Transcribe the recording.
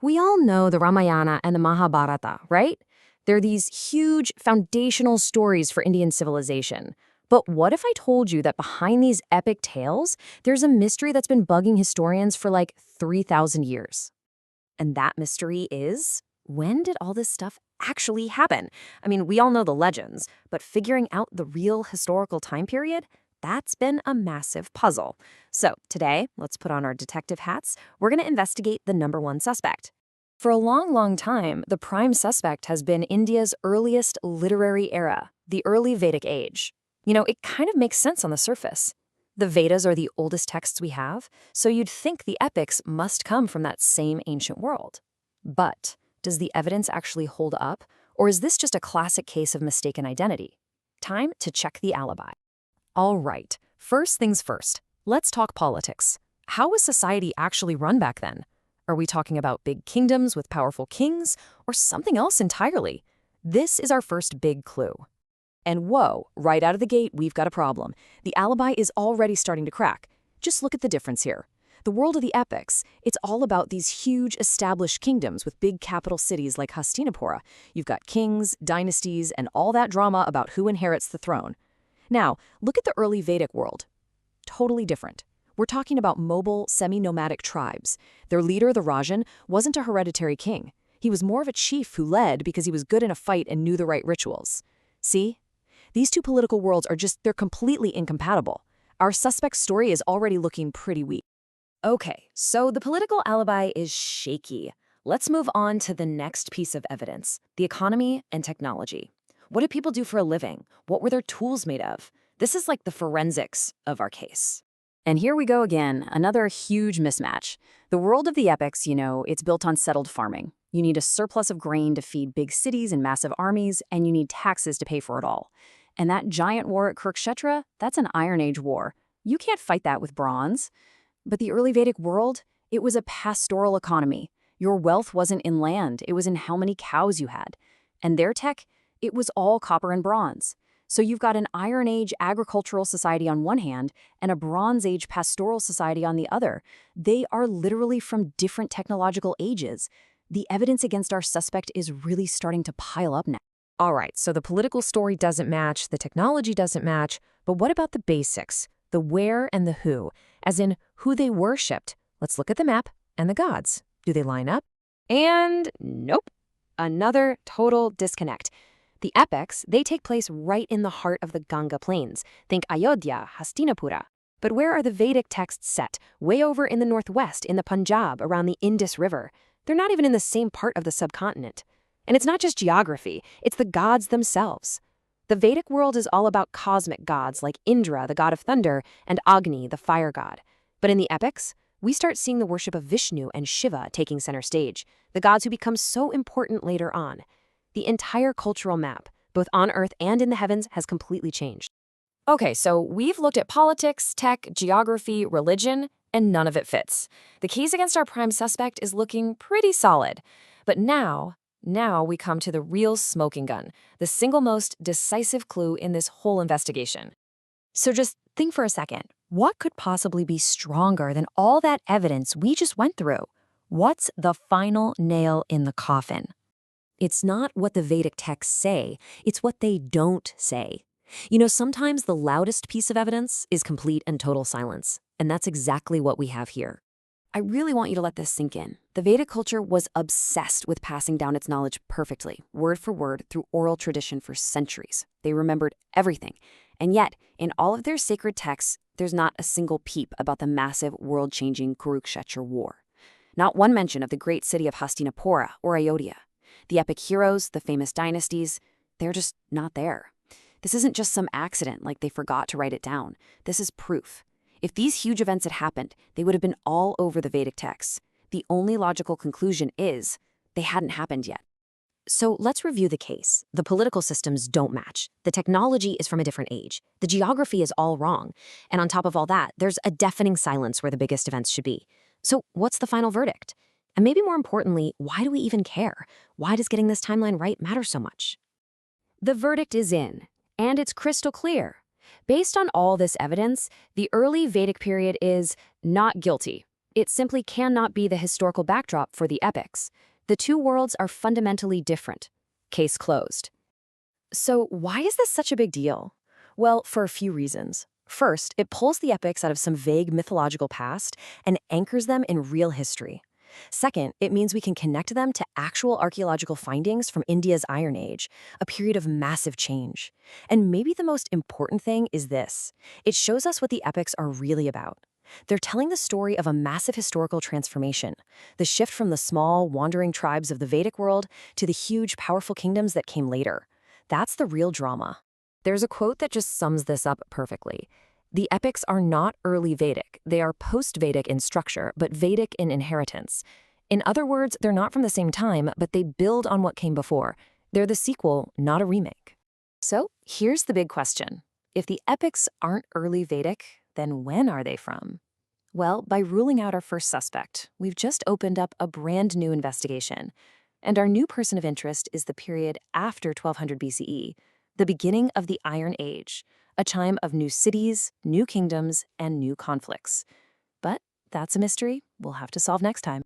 We all know the Ramayana and the Mahabharata, right? They're these huge foundational stories for Indian civilization. But what if I told you that behind these epic tales, there's a mystery that's been bugging historians for like 3,000 years? And that mystery is, when did all this stuff actually happen? I mean, we all know the legends, but figuring out the real historical time period, that's been a massive puzzle. So today, let's put on our detective hats. We're going to investigate the number one suspect. For a long, long time, the prime suspect has been India's earliest literary era, the Early Vedic age. You know, it kind of makes sense on the surface. The Vedas are the oldest texts we have, so you'd think the epics must come from that same ancient world. But does the evidence actually hold up, or is this just a classic case of mistaken identity? Time to check the alibi. All right, first things first, let's talk politics. How was society actually run back then? Are we talking about big kingdoms with powerful kings, or something else entirely? This is our first big clue. And whoa, right out of the gate, we've got a problem. The alibi is already starting to crack. Just look at the difference here. The world of the epics, it's all about these huge established kingdoms with big capital cities like Hastinapura. You've got kings, dynasties, and all that drama about who inherits the throne. Now, look at the early Vedic world. Totally different. We're talking about mobile, semi-nomadic tribes. Their leader, the Rajan, wasn't a hereditary king. He was more of a chief who led because he was good in a fight and knew the right rituals. See? These two political worlds they're completely incompatible. Our suspect's story is already looking pretty weak. Okay, so the political alibi is shaky. Let's move on to the next piece of evidence, the economy and technology. What did people do for a living? What were their tools made of? This is like the forensics of our case. And here we go again, another huge mismatch. The world of the epics, it's built on settled farming. You need a surplus of grain to feed big cities and massive armies, and you need taxes to pay for it all. And that giant war at Kurukshetra, that's an Iron Age war. You can't fight that with bronze. But the early Vedic world, it was a pastoral economy. Your wealth wasn't in land, it was in how many cows you had. And their tech, it was all copper and bronze. So you've got an Iron Age agricultural society on one hand and a Bronze Age pastoral society on the other. They are literally from different technological ages. The evidence against our suspect is really starting to pile up now. All right, so the political story doesn't match, the technology doesn't match, but what about the basics? The where and the who, as in who they worshipped. Let's look at the map and the gods. Do they line up? And nope. Another total disconnect. The epics, they take place right in the heart of the Ganga Plains. Think Ayodhya, Hastinapura. But where are the Vedic texts set? Way over in the northwest, in the Punjab, around the Indus River. They're not even in the same part of the subcontinent. And it's not just geography, it's the gods themselves. The Vedic world is all about cosmic gods like Indra, the god of thunder, and Agni, the fire god. But in the epics, we start seeing the worship of Vishnu and Shiva taking center stage, the gods who become so important later on. The entire cultural map, both on Earth and in the heavens, has completely changed. Okay, so we've looked at politics, tech, geography, religion, and none of it fits. The case against our prime suspect is looking pretty solid. But now we come to the real smoking gun, the single most decisive clue in this whole investigation. So just think for a second. What could possibly be stronger than all that evidence we just went through? What's the final nail in the coffin? It's not what the Vedic texts say, it's what they don't say. Sometimes the loudest piece of evidence is complete and total silence, and that's exactly what we have here. I really want you to let this sink in. The Vedic culture was obsessed with passing down its knowledge perfectly, word for word, through oral tradition for centuries. They remembered everything. And yet, in all of their sacred texts, there's not a single peep about the massive, world-changing Kurukshetra war. Not one mention of the great city of Hastinapura or Ayodhya. The epic heroes, the famous dynasties, they're just not there. This isn't just some accident like they forgot to write it down. This is proof. If these huge events had happened, they would have been all over the Vedic texts. The only logical conclusion is they hadn't happened yet. So let's review the case. The political systems don't match. The technology is from a different age. The geography is all wrong. And on top of all that, there's a deafening silence where the biggest events should be. So what's the final verdict? And maybe more importantly, why do we even care? Why does getting this timeline right matter so much? The verdict is in, and it's crystal clear. Based on all this evidence, the early Vedic period is not guilty. It simply cannot be the historical backdrop for the epics. The two worlds are fundamentally different. Case closed. So why is this such a big deal? Well, for a few reasons. First, it pulls the epics out of some vague mythological past and anchors them in real history. Second, it means we can connect them to actual archaeological findings from India's Iron Age, a period of massive change. And maybe the most important thing is this. It shows us what the epics are really about. They're telling the story of a massive historical transformation, the shift from the small, wandering tribes of the Vedic world to the huge, powerful kingdoms that came later. That's the real drama. There's a quote that just sums this up perfectly. The epics are not early Vedic. They are post-Vedic in structure, but Vedic in inheritance. In other words, they're not from the same time, but they build on what came before. They're the sequel, not a remake. So here's the big question. If the epics aren't early Vedic, then when are they from? Well, by ruling out our first suspect, we've just opened up a brand new investigation. And our new person of interest is the period after 1200 BCE, the beginning of the Iron Age, a time of new cities, new kingdoms, and new conflicts. But that's a mystery we'll have to solve next time.